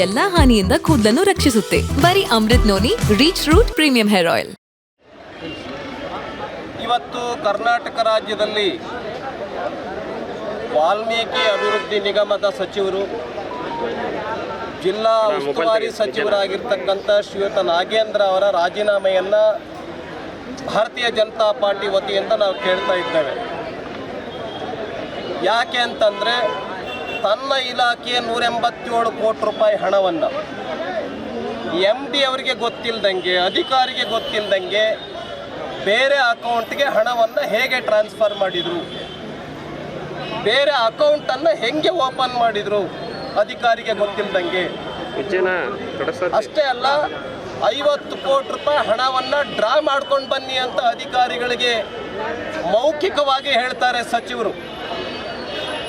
ಎಲ್ಲಾ ಹಾನಿಯಿಂದ ಕೂದಲನ್ನು ರಕ್ಷಿಸುತ್ತೆ. ಬರೀ Amrit noni reach root premium hair oil. ಇವತ್ತು ಕರ್ನಾಟಕ ರಾಜ್ಯದಲ್ಲಿ ವಾಲ್ಮೀಕಿ ಅಭಿವೃದ್ಧಿ ನಿಗಮದ ಸಚಿವರು, ಜಿಲ್ಲಾ ಉಸ್ತುವಾರಿ ಸಚಿವರಾಗಿರ್ತಕ್ಕಂಥ ಶ್ರೀಯುತ ನಾಗೇಂದ್ರ ಅವರ ರಾಜೀನಾಮೆಯನ್ನು ಭಾರತೀಯ ಜನತಾ ಪಾರ್ಟಿ ವತಿಯಿಂದ ನಾವು ಕೇಳ್ತಾ ಇದ್ದೇವೆ. ಯಾಕೆ ಅಂತಂದರೆ, ತನ್ನ ಇಲಾಖೆಯ 187 ಕೋಟಿ ರೂಪಾಯಿ ಹಣವನ್ನು MD ಅವರಿಗೆ ಗೊತ್ತಿಲ್ಲದಂಗೆ, ಅಧಿಕಾರಿಗೆ ಗೊತ್ತಿಲ್ಲದಂಗೆ ಬೇರೆ ಅಕೌಂಟ್ಗೆ ಹಣವನ್ನು ಹೇಗೆ ಟ್ರಾನ್ಸ್ಫರ್ ಮಾಡಿದರು, ಬೇರೆ ಅಕೌಂಟನ್ನು ಹೆಂಗೆ ಓಪನ್ ಮಾಡಿದರು ಅಧಿಕಾರಿಗೆ ಗೊತ್ತಿಲ್ಲದಂಗೆ. ಅಷ್ಟೇ ಅಲ್ಲ, 50 ಕೋಟಿ ರೂಪಾಯಿ ಹಣವನ್ನು ಡ್ರಾ ಮಾಡ್ಕೊಂಡು ಬನ್ನಿ ಅಂತ ಅಧಿಕಾರಿಗಳಿಗೆ ಮೌಖಿಕವಾಗಿ ಹೇಳ್ತಾರೆ ಸಚಿವರು.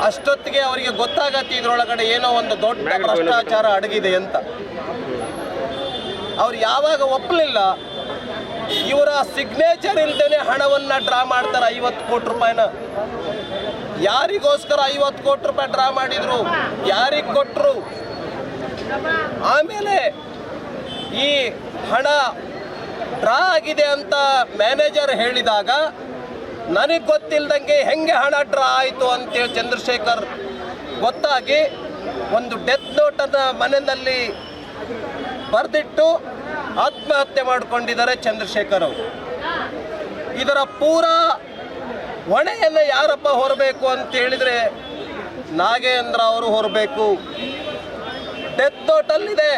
ಅಷ್ಟೊತ್ತಿಗೆ ಅವರಿಗೆ ಗೊತ್ತಾಗತ್ತೆ ಇದರೊಳಗಡೆ ಏನೋ ಒಂದು ದೊಡ್ಡ ಭ್ರಷ್ಟಾಚಾರ ಅಡಗಿದೆ ಅಂತ. ಅವ್ರು ಯಾವಾಗ ಒಪ್ಪಲಿಲ್ಲ, ಇವರ ಸಿಗ್ನೇಚರ್ ಇಲ್ಲದೇನೆ ಹಣವನ್ನು ಡ್ರಾ ಮಾಡ್ತಾರೆ 50 ಕೋಟಿ ರೂಪಾಯಿನ. ಯಾರಿಗೋಸ್ಕರ 50 ಕೋಟಿ ರೂಪಾಯಿ ಡ್ರಾ ಮಾಡಿದ್ರು, ಯಾರಿಗೆ ಕೊಟ್ಟರು, ಆಮೇಲೆ ಈ ಹಣ ಡ್ರಾ ಆಗಿದೆ ಅಂತ ಮ್ಯಾನೇಜರ್ ಹೇಳಿದಾಗ ನನಗೆ ಗೊತ್ತಿಲ್ಲದಂಗೆ ಹೆಂಗೆ ಹಣ ಡ್ರಾ ಆಯಿತು ಅಂತೇಳಿ ಚಂದ್ರಶೇಖರ್ ಗೊತ್ತಾಗಿ ಒಂದು ಡೆತ್ ನೋಟನ್ನು ಮನೆಯಲ್ಲಿ ಬರೆದಿಟ್ಟು ಆತ್ಮಹತ್ಯೆ ಮಾಡಿಕೊಂಡಿದ್ದಾರೆ ಚಂದ್ರಶೇಖರ್ ಅವರು. ಇದರ ಪೂರಾ ಹೊಣೆಯನ್ನು ಯಾರಪ್ಪ ಹೊರಬೇಕು ಅಂತ ಹೇಳಿದರೆ ನಾಗೇಂದ್ರ ಅವರು ಹೊರಬೇಕು. ಡೆತ್ ನೋಟಲ್ಲಿದೆ,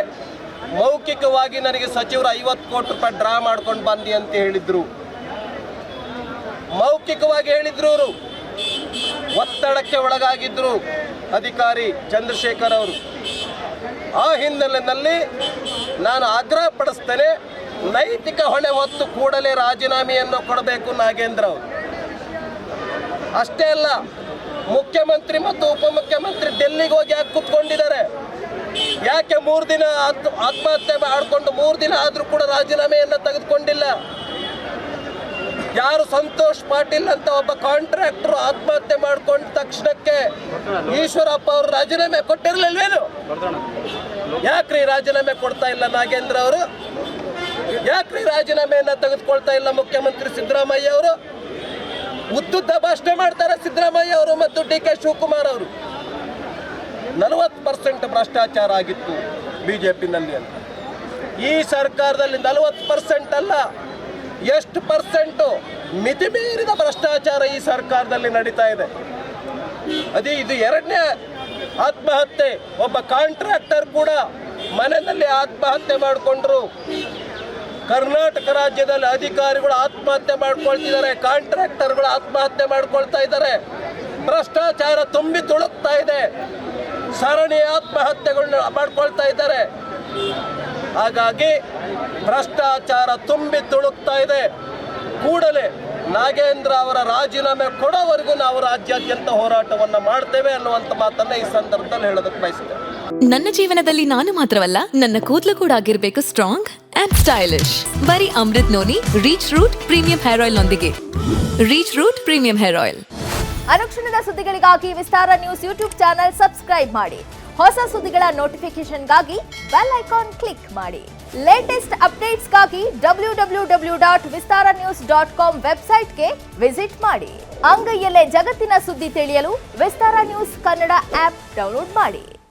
ಮೌಖಿಕವಾಗಿ ನನಗೆ ಸಚಿವರು 50 ಕೋಟಿ ರೂಪಾಯಿ ಡ್ರಾ ಮಾಡ್ಕೊಂಡು ಬಂದಿ ಅಂತ ಹೇಳಿದ್ರು, ಮೌಖಿಕವಾಗಿ ಹೇಳಿದ್ರು. ಅವರು ಒತ್ತಡಕ್ಕೆ ಒಳಗಾಗಿದ್ರು ಅಧಿಕಾರಿ ಚಂದ್ರಶೇಖರ್ ಅವರು. ಆ ಹಿನ್ನೆಲೆಯಲ್ಲಿ ನಾನು ಆಗ್ರಹ ಪಡಿಸ್ತೇನೆ, ನೈತಿಕ ಹೊಣೆ ಹೊತ್ತು ಕೂಡಲೇ ರಾಜೀನಾಮೆಯನ್ನು ಕೊಡಬೇಕು ನಾಗೇಂದ್ರ ಅವರು. ಅಷ್ಟೇ ಅಲ್ಲ, ಮುಖ್ಯಮಂತ್ರಿ ಮತ್ತು ಉಪಮುಖ್ಯಮಂತ್ರಿ ಡೆಲ್ಲಿಗೆ ಹೋಗಿ ಯಾಕೆ ಕೂತ್ಕೊಂಡಿದ್ದಾರೆ? ಯಾಕೆ 3 ದಿನ ಆತ್ಮಹತ್ಯೆ ಮಾಡಿಕೊಂಡು 3 ದಿನ ಆದರೂ ಕೂಡ ರಾಜೀನಾಮೆಯನ್ನು ತೆಗೆದುಕೊಂಡಿಲ್ಲ? ಯಾರು ಸಂತೋಷ್ ಪಾಟೀಲ್ ಅಂತ ಒಬ್ಬ ಕಾಂಟ್ರಾಕ್ಟರ್ ಆತ್ಮಹತ್ಯೆ ಮಾಡ್ಕೊಂಡ ತಕ್ಷಣಕ್ಕೆ ಈಶ್ವರಪ್ಪ ಅವರು ರಾಜೀನಾಮೆ ಕೊಟ್ಟಿರಲಿಲ್ವೇನು? ಯಾಕ್ರಿ ರಾಜೀನಾಮೆ ಕೊಡ್ತಾ ಇಲ್ಲ ನಾಗೇಂದ್ರ ಅವರು? ಯಾಕ್ರಿ ರಾಜೀನಾಮೆಯನ್ನು ತೆಗೆದುಕೊಳ್ತಾ ಇಲ್ಲ ಮುಖ್ಯಮಂತ್ರಿ ಸಿದ್ದರಾಮಯ್ಯ ಅವರು? ಉದ್ದುದ್ದ ಭಾಷಣ ಮಾಡ್ತಾರೆ ಸಿದ್ದರಾಮಯ್ಯ ಅವರು ಮತ್ತು DK ಶಿವಕುಮಾರ್ ಅವರು. 40% ಭ್ರಷ್ಟಾಚಾರ ಆಗಿತ್ತು BJPನಲ್ಲಿ ಅಂತ. ಈ ಸರ್ಕಾರದಲ್ಲಿ 40% ಅಲ್ಲ, ಎಷ್ಟು ಪರ್ಸೆಂಟು ಮಿತಿ ಮೀರಿದ ಭ್ರಷ್ಟಾಚಾರ ಈ ಸರ್ಕಾರದಲ್ಲಿ ನಡೀತಾ ಇದೆ. ಇದು 2ನೇ ಆತ್ಮಹತ್ಯೆ. ಒಬ್ಬ ಕಾಂಟ್ರಾಕ್ಟರ್ ಕೂಡ ಮನೆಯಲ್ಲಿ ಆತ್ಮಹತ್ಯೆ ಮಾಡಿಕೊಂಡ್ರು. ಕರ್ನಾಟಕ ರಾಜ್ಯದಲ್ಲಿ ಅಧಿಕಾರಿಗಳು ಆತ್ಮಹತ್ಯೆ ಮಾಡ್ಕೊಳ್ತಿದ್ದಾರೆ, ಕಾಂಟ್ರಾಕ್ಟರ್ಗಳು ಆತ್ಮಹತ್ಯೆ ಮಾಡ್ಕೊಳ್ತಾ ಇದ್ದಾರೆ. ಭ್ರಷ್ಟಾಚಾರ ತುಂಬಿ ತುಳುಕ್ತಾ ಇದೆ, ಸರಣಿ ಆತ್ಮಹತ್ಯೆಗಳನ್ನ ಮಾಡ್ಕೊಳ್ತಾ ಇದ್ದಾರೆ. ಹಾಗಾಗಿ ಭ್ರಷ್ಟಾಚಾರ ತುಂಬಿ ತುಳುಕ್ತಾ ಇದೆ. ಕೂಡಲೇ ನಾಗೇಂದ್ರ ಅವರ ರಾಜೀನಾಮೆ ಕೊಡೋವರೆಗೂ ನಾವು ರಾಜ್ಯಾದ್ಯಂತ ಹೋರಾಟವನ್ನು ಮಾಡ್ತೇವೆ ಅನ್ನುವಂಥ ಮಾತನ್ನ ಈ ಸಂದರ್ಭದಲ್ಲಿ ಹೇಳೋದಕ್ಕೆ ಬಯಸ್ತೇವೆ. ನನ್ನ ಜೀವನದಲ್ಲಿ ನಾನು ಮಾತ್ರವಲ್ಲ, ನನ್ನ ಕೂದಲು ಕೂಡ ಆಗಿರ್ಬೇಕು ಸ್ಟ್ರಾಂಗ್ ಅಂಡ್ ಸ್ಟೈಲಿಶ್. ಬರೀ Amrit noni reach root premium hair oil ನೊಂದಿಗೆ. Reach root premium hair oil. ಅನುಕ್ಷಣದ ಸುದ್ದಿಗಳಿಗಾಗಿ Vistara news YouTube channel subscribe ಮಾಡಿ. ಹೊಸ ಸುದ್ದಿಗಳ ನೋಟಿಫಿಕೇಶನ್ಗಾಗಿ ಬೆಲ್ ಐಕಾನ್ ಕ್ಲಿಕ್ ಮಾಡಿ. ಲೇಟೆಸ್ಟ್ ಅಪ್ಡೇಟ್ಸ್ಗಾಗಿ www.vistaranews.com ವೆಬ್ಸೈಟ್ಗೆ ವಿಸಿಟ್ ಮಾಡಿ. ಅಂಗೈಯಲ್ಲೇ ಜಗತ್ತಿನ ಸುದ್ದಿ ತಿಳಿಯಲು Vistara news Kannada app download ಮಾಡಿ.